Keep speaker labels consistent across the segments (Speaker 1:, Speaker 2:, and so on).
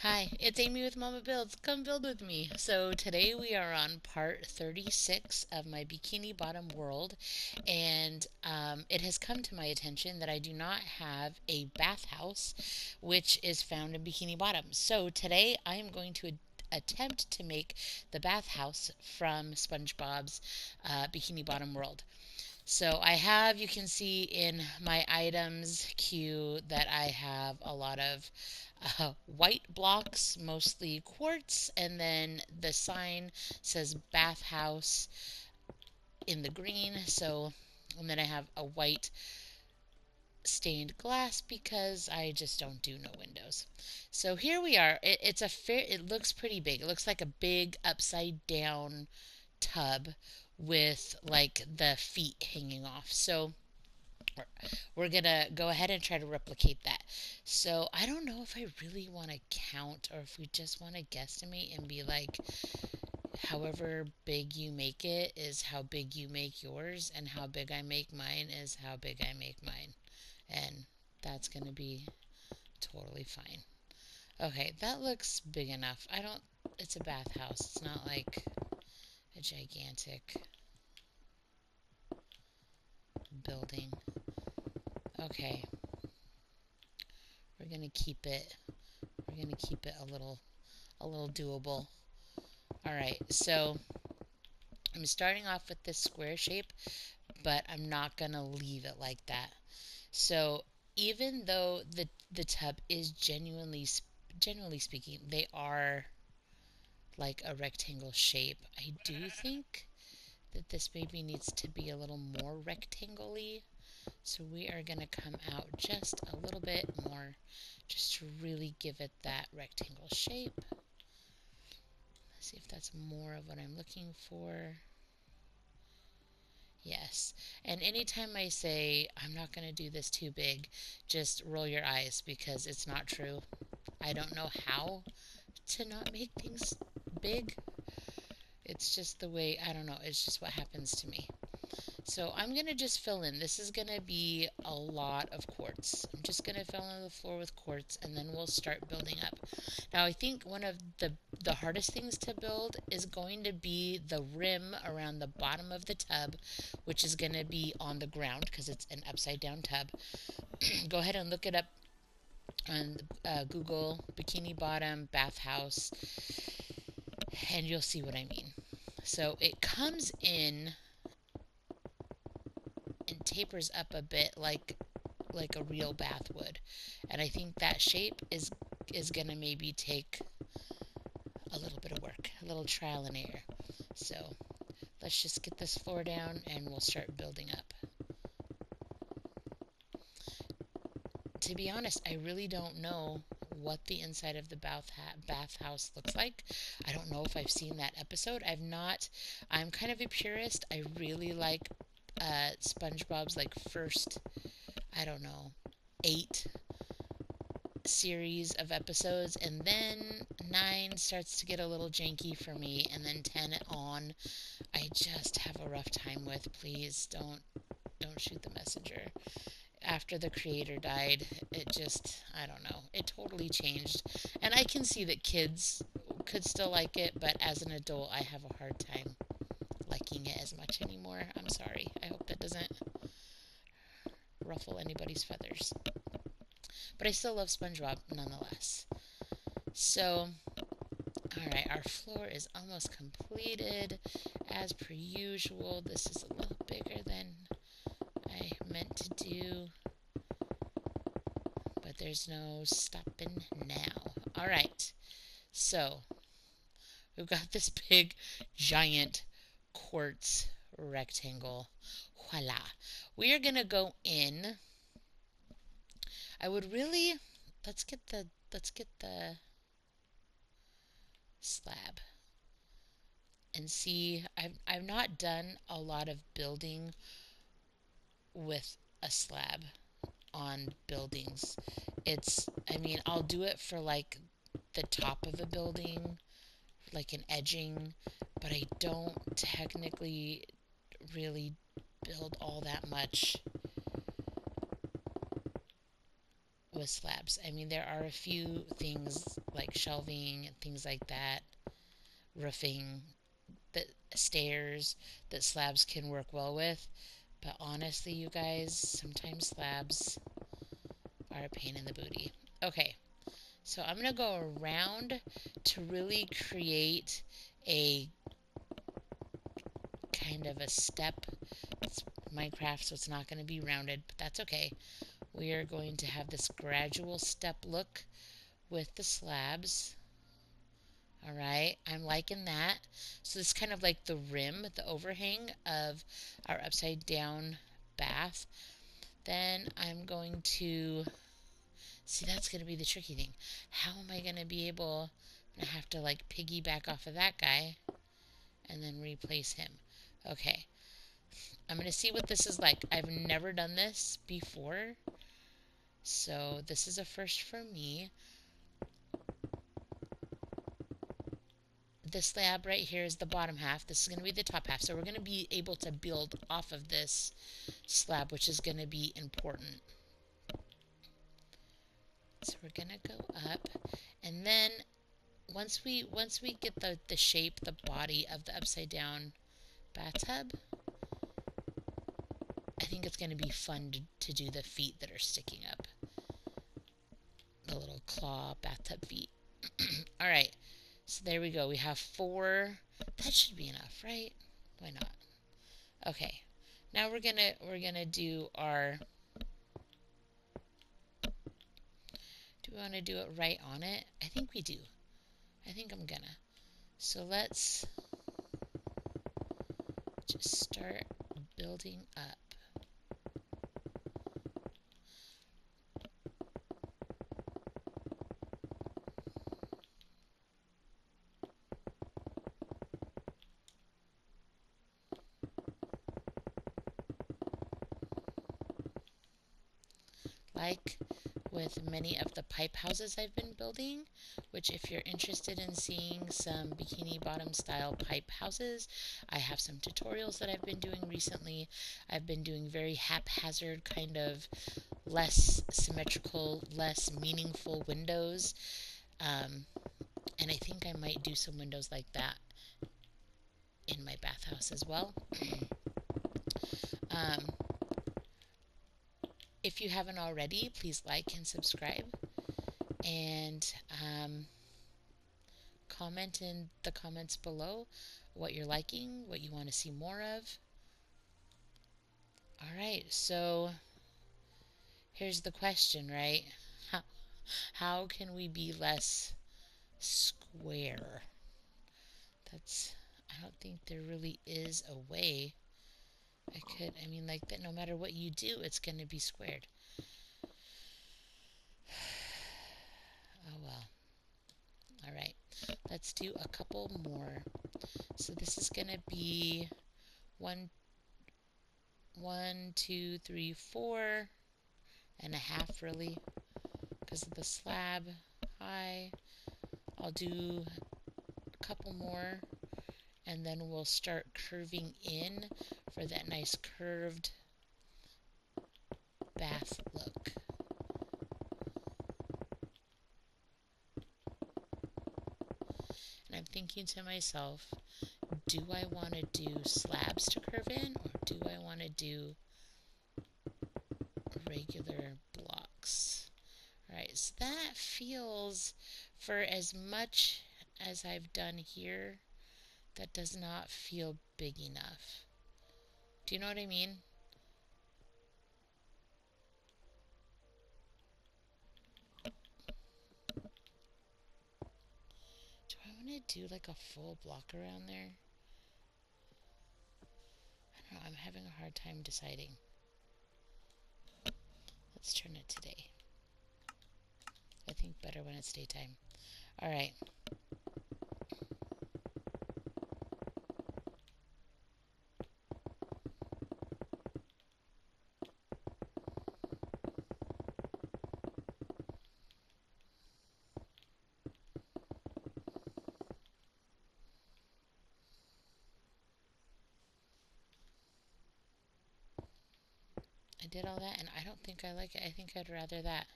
Speaker 1: Hi, it's Amy with Momma-Builds. Come build with me. So today we are on part 36 of my Bikini Bottom world, and it has come to my attention that I do not have a bathhouse, which is found in Bikini Bottom. So today I am going to attempt to make the bathhouse from SpongeBob's Bikini Bottom world. So I have, you can see in my items queue that I have a lot of white blocks, mostly quartz, and then the sign says bathhouse in the green. So, and then I have a white stained glass because I just don't do no windows. So here we are. It looks pretty big. It looks like a big upside down tub with like the feet hanging off. So we're gonna go ahead and try to replicate that. So I don't know if I really want to count or if we just want to guesstimate and be like, however big you make it is how big you make yours, and how big I make mine is how big I make mine. And that's gonna be totally fine. Okay, that looks big enough. It's a bathhouse. It's not like a gigantic building. Okay, we're gonna keep it, a little doable. Alright, so I'm starting off with this square shape, but I'm not going to leave it like that. So even though the tub is generally speaking, they are like a rectangle shape, I do think that this maybe needs to be a little more rectangle-y. So we are going to come out just a little bit more just to really give it that rectangle shape. Let's see if that's more of what I'm looking for. Yes. And anytime I say I'm not going to do this too big, just roll your eyes because it's not true. I don't know how to not make things big. It's just the way, I don't know, it's just what happens to me. So I'm going to just fill in. This is going to be a lot of quartz. I'm just going to fill in the floor with quartz and then we'll start building up. Now I think one of the hardest things to build is going to be the rim around the bottom of the tub, which is going to be on the ground because it's an upside down tub. Go ahead and look it up on Google Bikini Bottom bathhouse and you'll see what I mean. So it comes in and tapers up a bit like a real bath would. And I think that shape is gonna maybe take a little bit of work, a little trial and error. So let's just get this floor down and we'll start building up. To be honest, I really don't know what the inside of the bathhouse looks like. I don't know if I've seen that episode. I've not. I'm kind of a purist. I really like SpongeBob's like first, I don't know, 8 series of episodes, and then 9 starts to get a little janky for me, and then 10 on I just have a rough time with. Please don't shoot the messenger. After the creator died, it just, I don't know, it totally changed. And I can see that kids could still like it, but as an adult I have a hard time liking it as much anymore. I'm sorry. I hope that doesn't ruffle anybody's feathers. But I still love SpongeBob nonetheless. So, alright, our floor is almost completed. As per usual, this is a little bigger than I meant to do. But there's no stopping now. Alright, so we've got this big, giant quartz rectangle. Voila. We are going to go in. I would really, let's get the slab and see. I've not done a lot of building with a slab on buildings. I mean, I'll do it for like the top of a building, like an edging, but I don't technically really build all that much with slabs. I mean, there are a few things like shelving and things like that, roofing, that stairs that slabs can work well with. But honestly, you guys, sometimes slabs are a pain in the booty. Okay, so I'm going to go around to really create a kind of a step. It's Minecraft, so it's not going to be rounded, but that's okay. We are going to have this gradual step look with the slabs. All right, I'm liking that. So this is kind of like the rim, the overhang of our upside down bath. Then I'm going to, see, that's going to be the tricky thing. How am I going to be able, I have to like piggyback off of that guy and then replace him. Okay, I'm going to see what this is like. I've never done this before, so this is a first for me. This slab right here is the bottom half. This is going to be the top half. So we're going to be able to build off of this slab, which is going to be important. So we're going to go up, and then once we get the shape, the body of the upside down bathtub, I think it's going to be fun to do the feet that are sticking up. The little claw bathtub feet. All right. So there we go. We have 4. That should be enough, right? Why not? Okay. Now we're gonna do our. Do we want to do it right on it? I think we do. I think I'm gonna. So let's just start building up. Like with many of the pipe houses I've been building, which if you're interested in seeing some Bikini Bottom style pipe houses, I have some tutorials that I've been doing recently. I've been doing very haphazard, kind of less symmetrical, less meaningful windows, and I think I might do some windows like that in my bathhouse as well. um, if you haven't already, please like and subscribe, and comment in the comments below what you're liking, what you want to see more of. Alright, so here's the question, right? How can we be less square? I don't think there really is a way. I mean, like that, no matter what you do, it's going to be squared. Oh well. Alright, let's do a couple more. So this is going to be 1, 2, 3, 4.5 really, because of the slab high. I'll do a couple more, and then we'll start curving in for that nice curved bath look. And I'm thinking to myself, do I want to do slabs to curve in, or do I want to do regular blocks? Alright, so that feels, for as much as I've done here, that does not feel big enough. Do you know what I mean? Do I want to do like a full block around there? I don't know, I'm having a hard time deciding. Let's turn it to day. I think better when it's daytime. Alright. I did all that, and I don't think I like it. I think I'd rather that.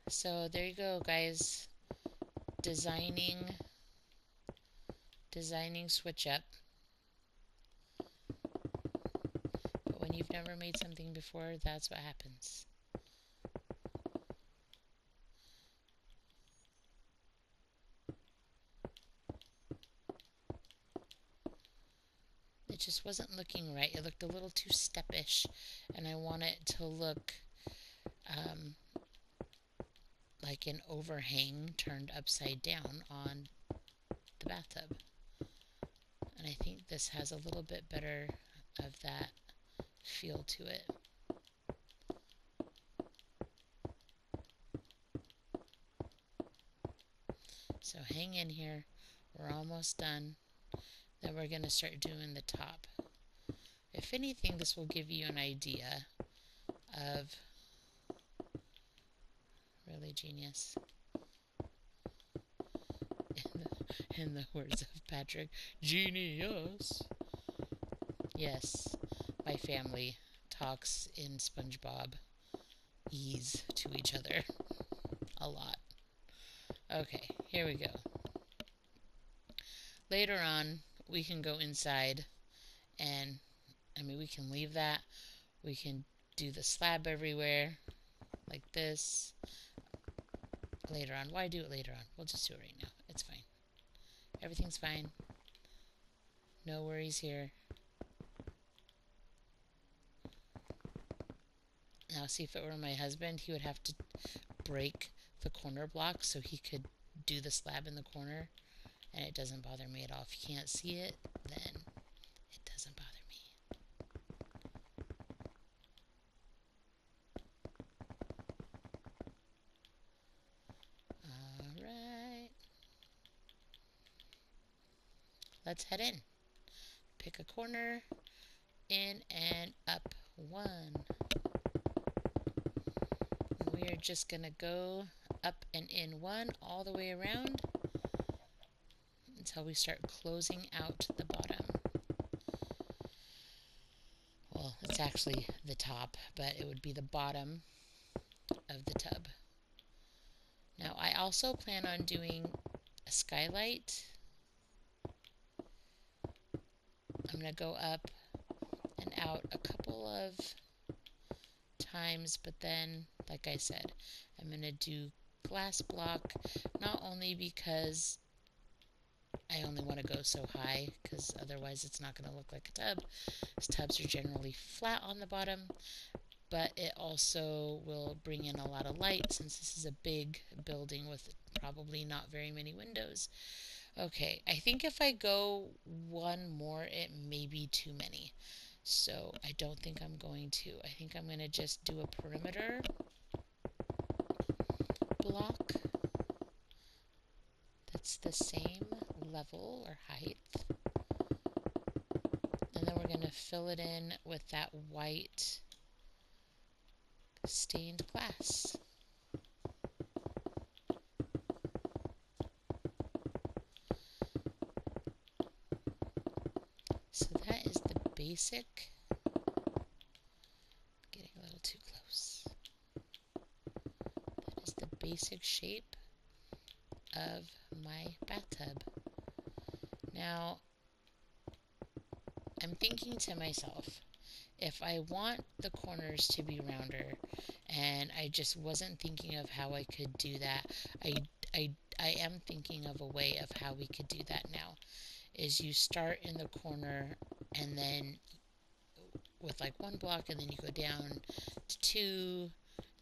Speaker 1: So there you go, guys. Designing switch up. But when you've never made something before, that's what happens. It just wasn't looking right. It looked a little too steppish, and I want it to look um, like an overhang turned upside down on the bathtub. And I think this has a little bit better of that feel to it. So hang in here. We're almost done. Then we're going to start doing the top. If anything, this will give you an idea of really genius. In the words of Patrick, genius. Yes, my family talks in Spongebob ease to each other a lot. Okay, here we go. Later on, we can go inside and, we can leave that. We can do the slab everywhere like this later on. Why do it later on? We'll just do it right now. It's fine. Everything's fine. No worries here. Now, see, if it were my husband, he would have to break the corner block so he could do the slab in the corner, and it doesn't bother me at all. If you can't see it, then it doesn't bother me. Alright. Let's head in. Pick a corner. In and up 1. We are just going to go up and in 1 all the way around until we start closing out the bottom. Well, it's actually the top, but it would be the bottom of the tub. Now, I also plan on doing a skylight. I'm going to go up and out a couple of times, but then, like I said, I'm going to do glass block, not only because I only want to go so high, because otherwise it's not going to look like a tub. Tubs are generally flat on the bottom, but it also will bring in a lot of light since this is a big building with probably not very many windows. Okay, I think if I go one more, it may be too many. So I don't think I'm going to. I think I'm going to just do a perimeter block that's the same level or height. And then we're going to fill it in with that white stained glass. So that is the basic. Getting a little too close. That is the basic shape of my bathtub. Now, I'm thinking to myself, if I want the corners to be rounder, and I just wasn't thinking of how I could do that, I am thinking of a way of how we could do that now. Is you start in the corner and then with like 1 block, and then you go down to 2,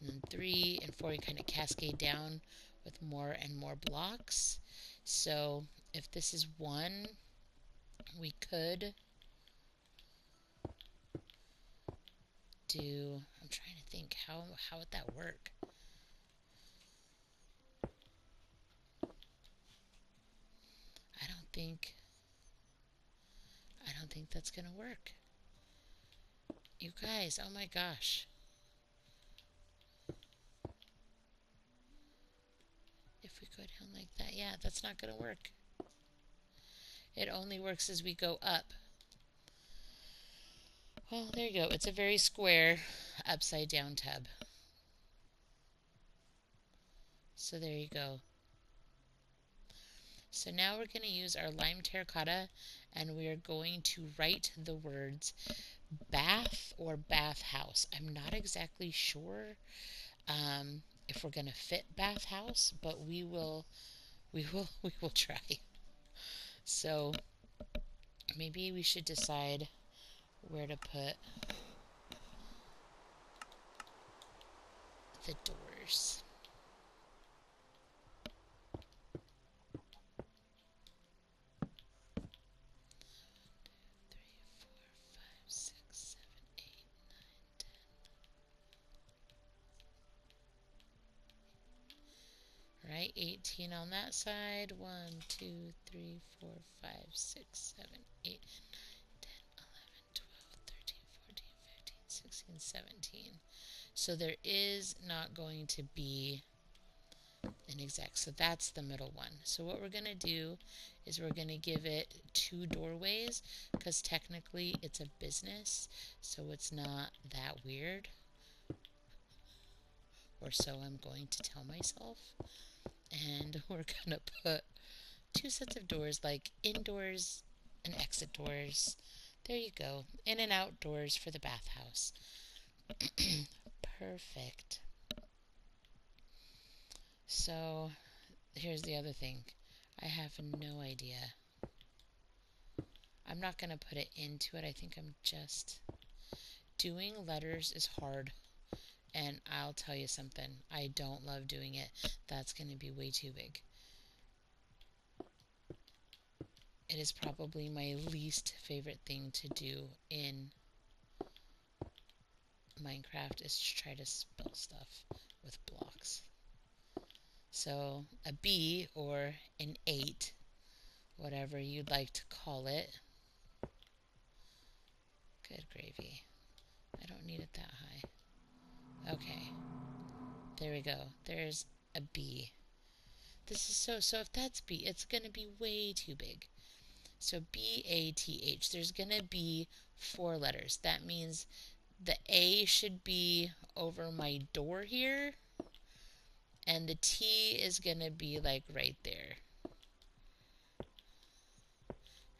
Speaker 1: and then 3 and 4. You kind of cascade down with more and more blocks. So if this is 1, we could do, I'm trying to think, how would that work? I don't think that's gonna work. You guys, oh my gosh. If we go down like that, yeah, that's not gonna work. It only works as we go up. Well, there you go. It's a very square upside down tub. So there you go. So now we're going to use our lime terracotta and we are going to write the words bath or bathhouse. I'm not exactly sure if we're going to fit bathhouse, but we will try. So maybe we should decide where to put the doors. Right, 18 on that side. 1, 2, 3, 4, 5, 6, 7, 8, 10, 11, 12, 13, 14, 15, 16, 17. So there is not going to be an exact, so that's the middle one. So what we're going to do is we're going to give it 2 doorways because technically it's a business, so it's not that weird. Or so I'm going to tell myself. And we're going to put 2 sets of doors, like indoors and exit doors. There you go. In and outdoors for the bathhouse. Perfect. So here's the other thing. I have no idea. I'm not going to put it into it. I think I'm just doing letters is hard. And I'll tell you something. I don't love doing it. That's going to be way too big. It is probably my least favorite thing to do in Minecraft is to try to spell stuff with blocks. So a B or an 8, whatever you'd like to call it. Good gravy. I don't need it that high. Okay. There we go. There's a B. This is so if that's B, it's going to be way too big. So B-A-T-H. There's going to be 4 letters. That means the A should be over my door here. And the T is going to be like right there.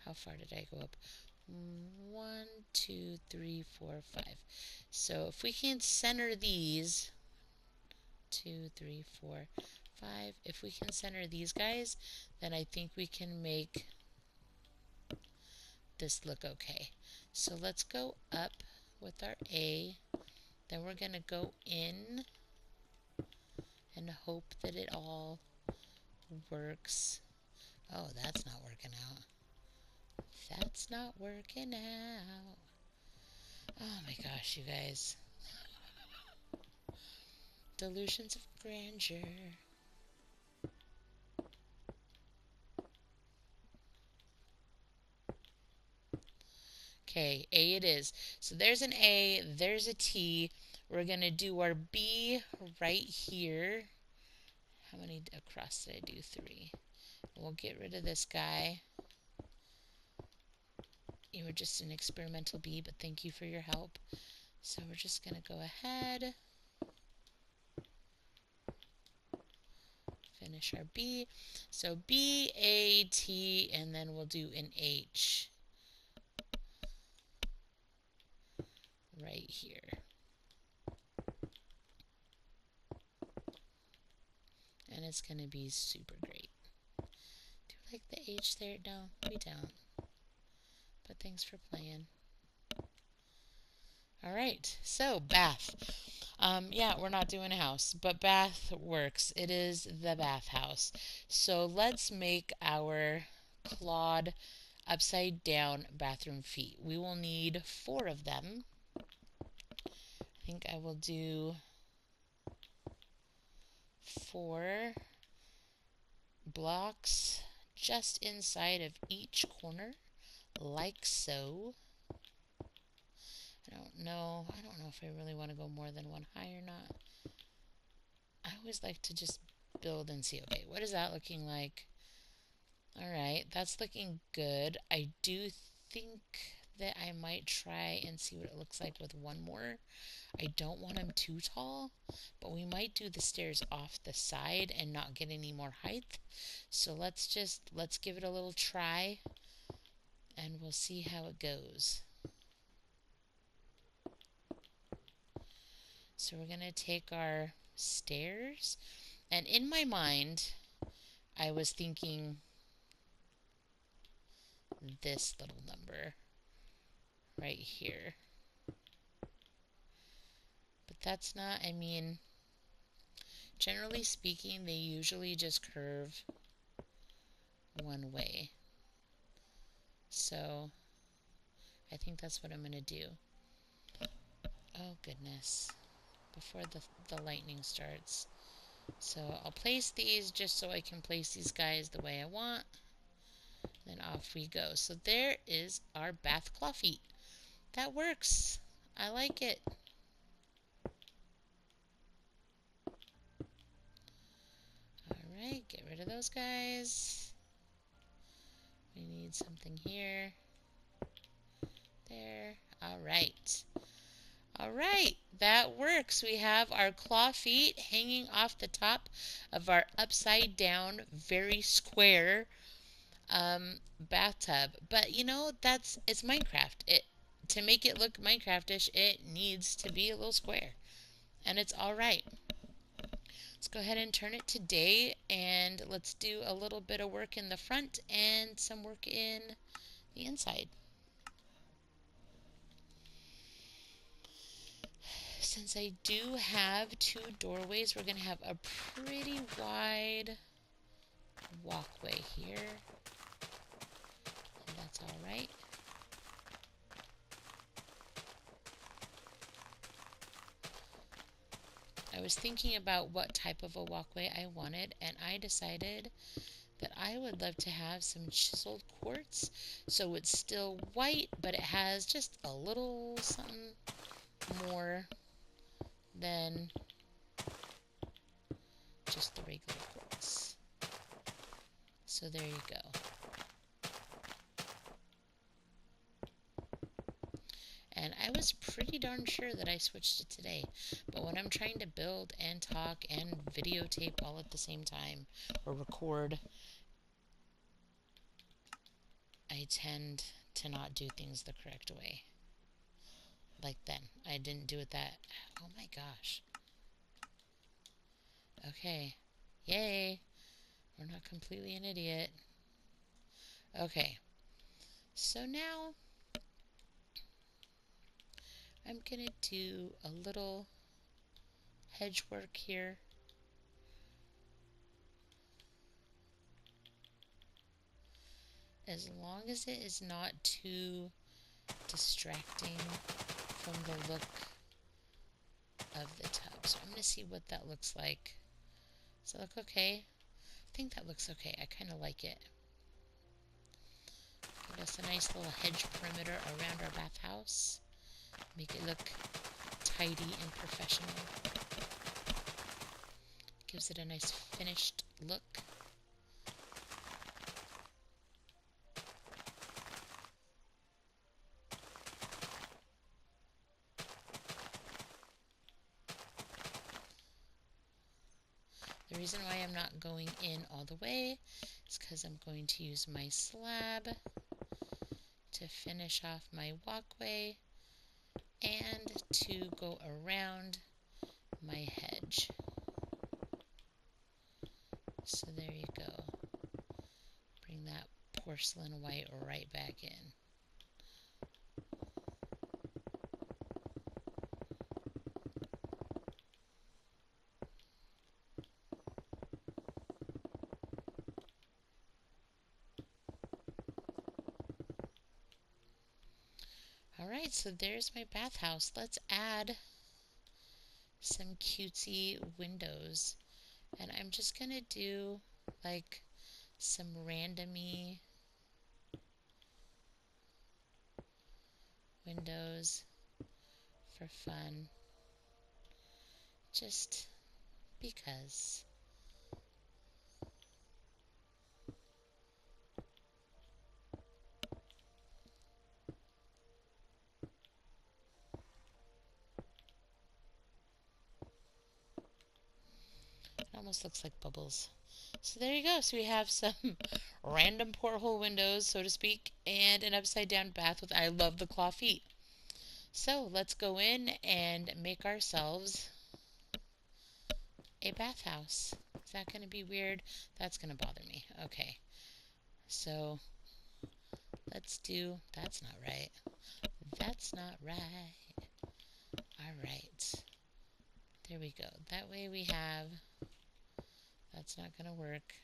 Speaker 1: How far did I go up? 1, 2, 3, 4, 5. So if we can center these, 2, 3, 4, 5. If we can center these guys, then I think we can make this look okay. So let's go up with our A. Then we're going to go in and hope that it all works. Oh, that's not working out. That's not working out. Oh my gosh, you guys. Delusions of grandeur. Okay, A it is. So there's an A, there's a T. We're going to do our B right here. How many across did I do? 3. We'll get rid of this guy. You were just an experimental bee, but thank you for your help. So we're just going to go ahead, finish our B. So B, A, T, and then we'll do an H right here. And it's going to be super great. Do you like the H there? No, we don't. But thanks for playing. All right, so bath. Yeah, we're not doing a house, but bath works. It is the bathhouse. So let's make our clawed upside down bathroom feet. We will need 4 of them. I think I will do 4 blocks just inside of each corner, like so. I don't know if I really want to go more than 1 high or not. I always like to just build and see. Okay, what is that looking like? Alright, that's looking good. I do think that I might try and see what it looks like with one more. I don't want them too tall, but we might do the stairs off the side and not get any more height. So let's give it a little try and we'll see how it goes. So we're going to take our stairs, and in my mind I was thinking this little number right here. But that's not, I mean, generally speaking, they usually just curve one way. So I think that's what I'm going to do. Oh goodness, before the lightning starts. So I'll place these just so I can place these guys the way I want. Then off we go. So there is our bath claw feet. That works. I like it. Alright, get rid of those guys. We need something here. There. Alright. Alright, that works. We have our claw feet hanging off the top of our upside down, very square bathtub. But you know, it's Minecraft. To make it look Minecraftish, it needs to be a little square. And it's alright. Let's go ahead and turn it to day, and let's do a little bit of work in the front and some work in the inside. Since I do have two doorways, we're going to have a pretty wide walkway here. And that's alright. I was thinking about what type of a walkway I wanted, and I decided that I would love to have some chiseled quartz, so it's still white, but it has just a little something more than just the regular quartz. So there you go. And I was pretty darn sure that I switched it today, but when I'm trying to build and talk and videotape all at the same time, or record, I tend to not do things the correct way. Like then, I didn't do it that, oh my gosh. Okay, yay, we're not completely an idiot. Okay, so now I'm gonna do a little hedge work here. As long as it is not too distracting from the look of the tub. So I'm going to see what that looks like. Does that look okay? I think that looks okay. I kind of like it. Give us a nice little hedge perimeter around our bathhouse. Make it look tidy and professional. Gives it a nice finished look. The reason why I'm not going in all the way is because I'm going to use my slab to finish off my walkway and to go around my hedge. So there you go. Bring that porcelain white right back in. Alright, so there's my bathhouse. Let's add some cutesy windows. And I'm just going to do like some randomy windows for fun. Just because. almost looks like bubbles. So there you go. So we have some random porthole windows, so to speak, and an upside down bath with I love the claw feet. So let's go in and make ourselves a bathhouse. Is that going to be weird? That's going to bother me. Okay. So let's do, that's not right. That's not right. All right. There we go. That way we have, that's not going to work.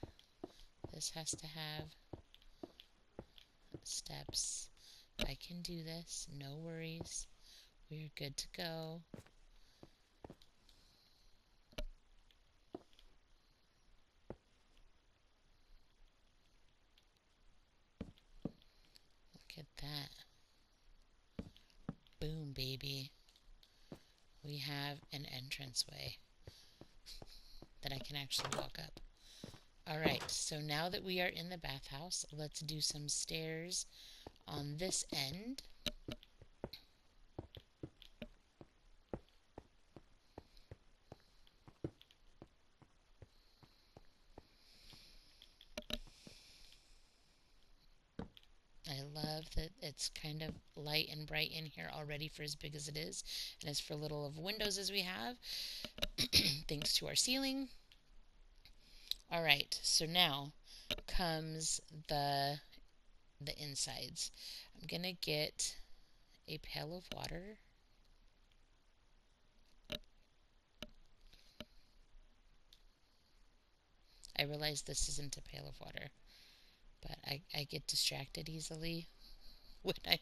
Speaker 1: This has to have steps. I can do this. No worries. We're good to go. Look at that. Boom, baby. We have an entranceway that I can actually walk up. Alright, so now that we are in the bathhouse, let's do some stairs on this end. I love that it's kind of light and bright in here already for as big as it is, and as for little of windows as we have, thanks to our ceiling. Alright, so now comes the insides. I'm gonna get a pail of water. I realize this isn't a pail of water, but I get distracted easily when I'm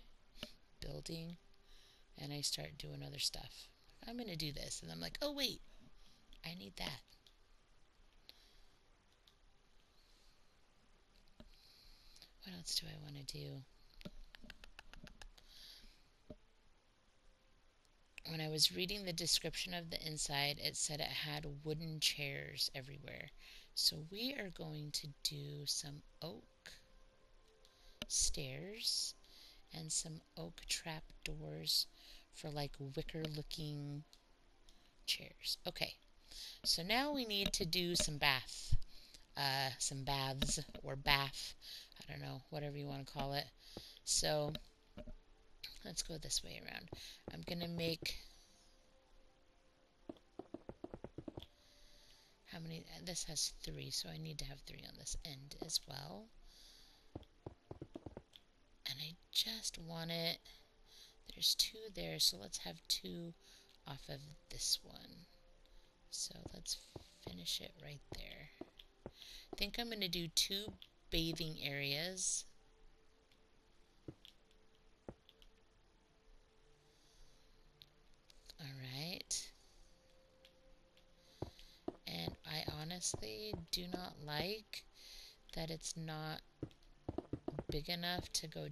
Speaker 1: building and I start doing other stuff. I'm gonna do this, and I'm like, oh wait, I need that. What else do I want to do? When I was reading the description of the inside, it said it had wooden chairs everywhere. So we are going to do some oak stairs and some oak trap doors for like wicker looking chairs. Okay, so now we need to do some baths or bath, I don't know, whatever you want to call it. So let's go this way around. I'm gonna make, how many, this has 3, so I need to have 3 on this end as well. And I just want it, there's 2 there, so let's have 2 off of this one. So let's finish it right there. I think I'm going to do 2 bathing areas. Alright. And I honestly do not like that it's not big enough to go,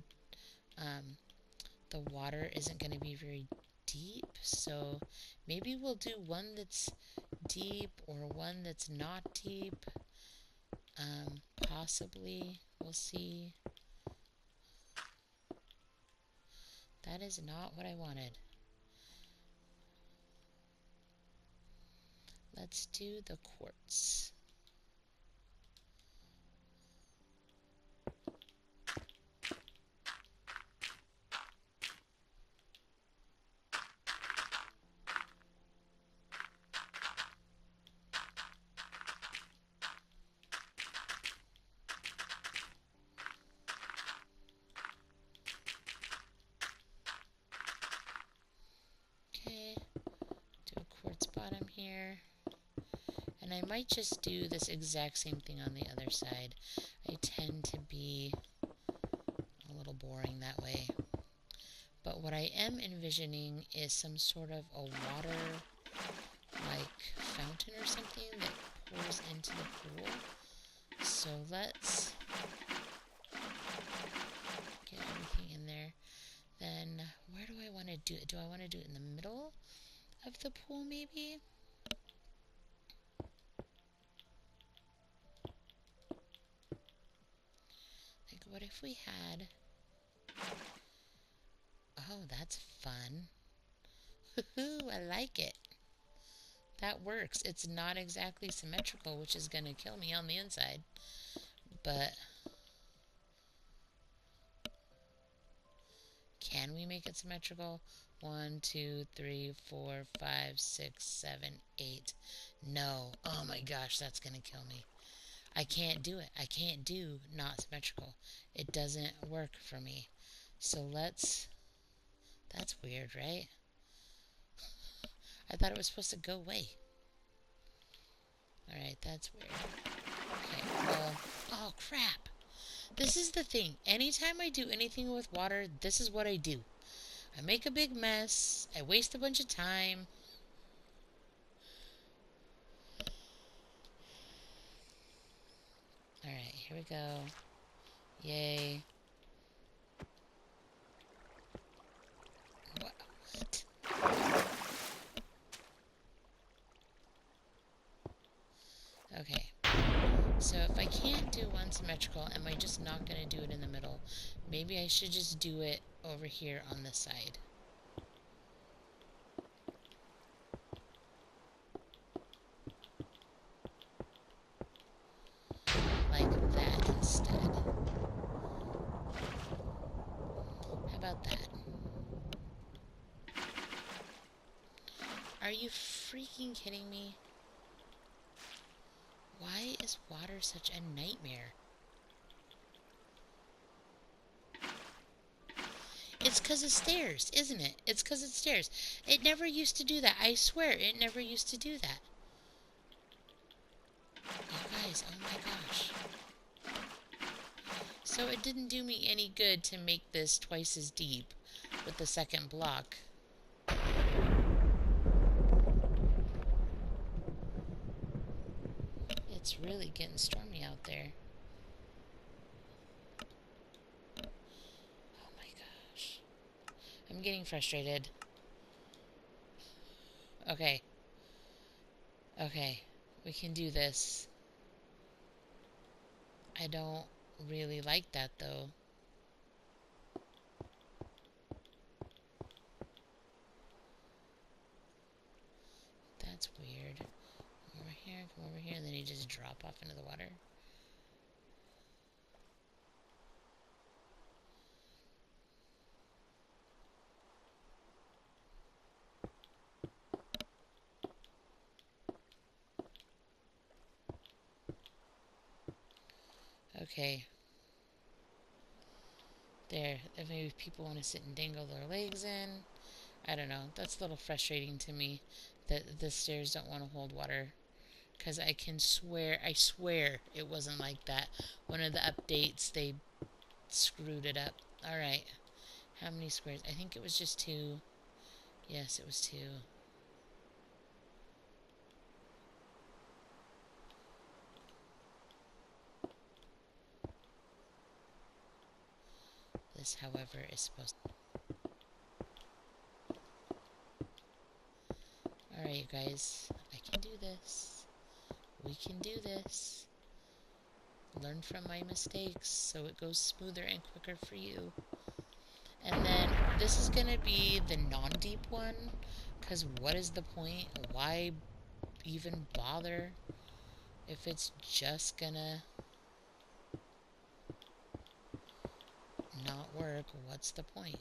Speaker 1: the water isn't going to be very deep, so maybe we'll do one that's deep or one that's not deep. Possibly, we'll see. That is not what I wanted. Let's do the quartz. Okay, do a quartz bottom here. And I might just do this exact same thing on the other side. I tend to be a little boring that way. But what I am envisioning is some sort of a water, like fountain or something that pours into the pool. So let's get everything in there. Then where do I want to do it? Do I want to do it in the middle of the pool maybe? Like what if we had, oh, that's fun. I like it. That works. It's not exactly symmetrical, which is going to kill me on the inside. But can we make it symmetrical? 1, 2, 3, 4, 5, 6, 7, 8. No. Oh my gosh, that's going to kill me. I can't do it. I can't do not symmetrical. It doesn't work for me. So let's... That's weird, right? I thought it was supposed to go away. Alright, that's weird. Okay, well... Oh, crap. This is the thing. Anytime I do anything with water, this is what I do. I make a big mess. I waste a bunch of time. Alright, here we go. Yay. What? Okay. So if I can't do one symmetrical, am I just not going to do it in the middle? Maybe I should just do it over here on this side. Like that instead. How about that? Are you freaking kidding me? Why is water such a nightmare? It's because of stairs, isn't it? It's because it's stairs. It never used to do that. I swear, it never used to do that. You guys, oh my gosh. So it didn't do me any good to make this twice as deep with the second block. It's really getting stormy out there. Oh my gosh. I'm getting frustrated. Okay. Okay. We can do this. I don't really like that though. That's weird. Come over here, and then you just drop off into the water. Okay. There. If maybe people want to sit and dangle their legs in. I don't know. That's a little frustrating to me that the stairs don't want to hold water. Because I swear it wasn't like that. One of the updates, they screwed it up. Alright. How many squares? I think it was just 2. Yes, it was 2. This, however, is supposed to... Alright, you guys. I can do this. We can do this. Learn from my mistakes so it goes smoother and quicker for you. And then this is going to be the non-deep one, because what is the point? Why even bother if it's just gonna not work? What's the point?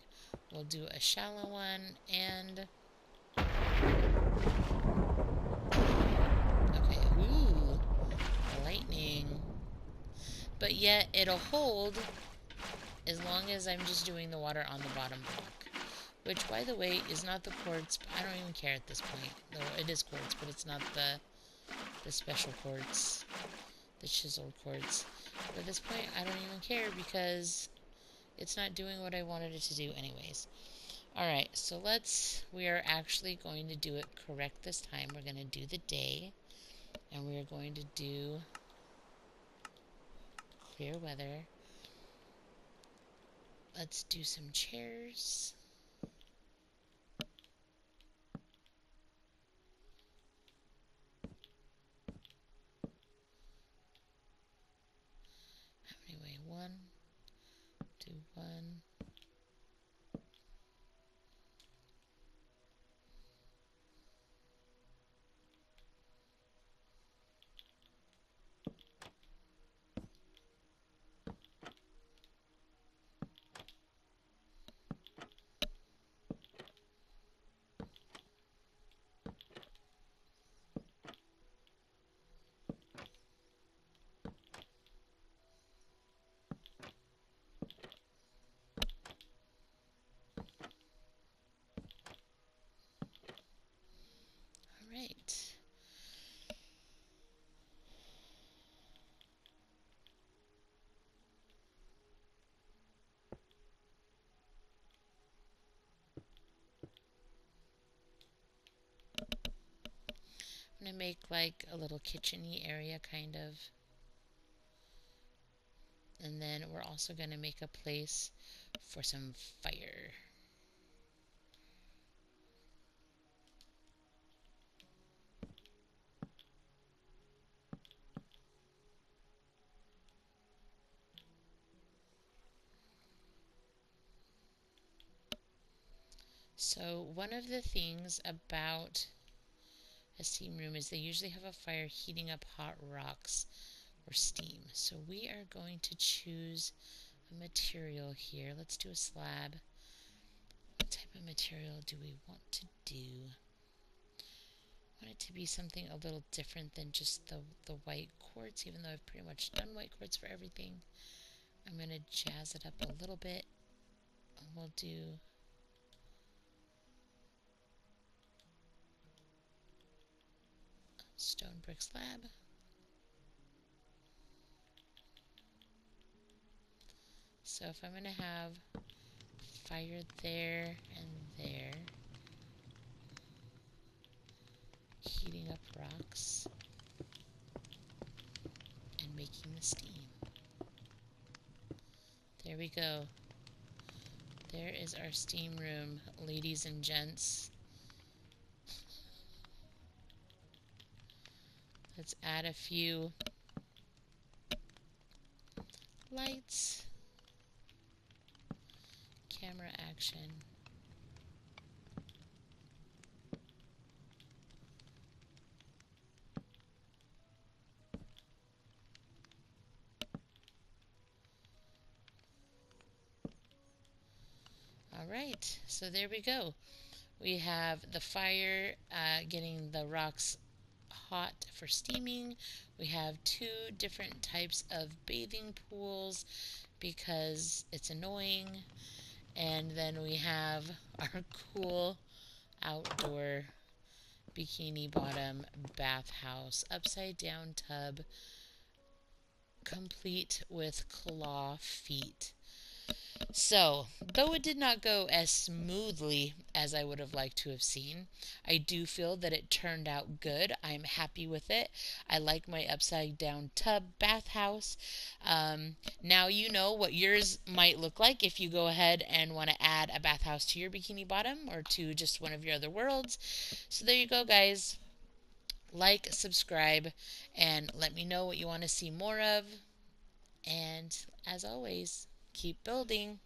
Speaker 1: We'll do a shallow one and... Okay, ooh, lightning. But yet it'll hold as long as I'm just doing the water on the bottom block. Which, by the way, is not the quartz. I don't even care at this point. Though it is quartz, but it's not the special quartz. The chiseled quartz. But at this point, I don't even care because it's not doing what I wanted it to do anyways. Alright, so we are actually going to do it correct this time. We're going to do the day. And we are going to do clear weather. Let's do some chairs. How many weigh? 1, 2, 1. to make like a little kitchen-y area kind of. And then we're also going to make a place for some fire. So one of the things about a steam room is they usually have a fire heating up hot rocks or steam. So we are going to choose a material here. Let's do a slab. What type of material do we want to do? I want it to be something a little different than just the white quartz, even though I've pretty much done white quartz for everything. I'm going to jazz it up a little bit. We'll do stone brick slab. So if I'm going to have fire there and there, heating up rocks and making the steam. There we go. There is our steam room, ladies and gents. Let's add a few lights, camera action. Alright, so there we go. We have the fire getting the rocks hot for steaming. We have two different types of bathing pools because it's annoying. And then we have our cool outdoor Bikini Bottom bathhouse, upside down tub, complete with claw feet. So, though it did not go as smoothly as I would have liked to have seen, I do feel that it turned out good. I'm happy with it. I like my upside down tub bathhouse. Now you know what yours might look like if you go ahead and want to add a bathhouse to your Bikini Bottom or to just one of your other worlds. So there you go, guys. Like, subscribe, and let me know what you want to see more of. And as always, keep building.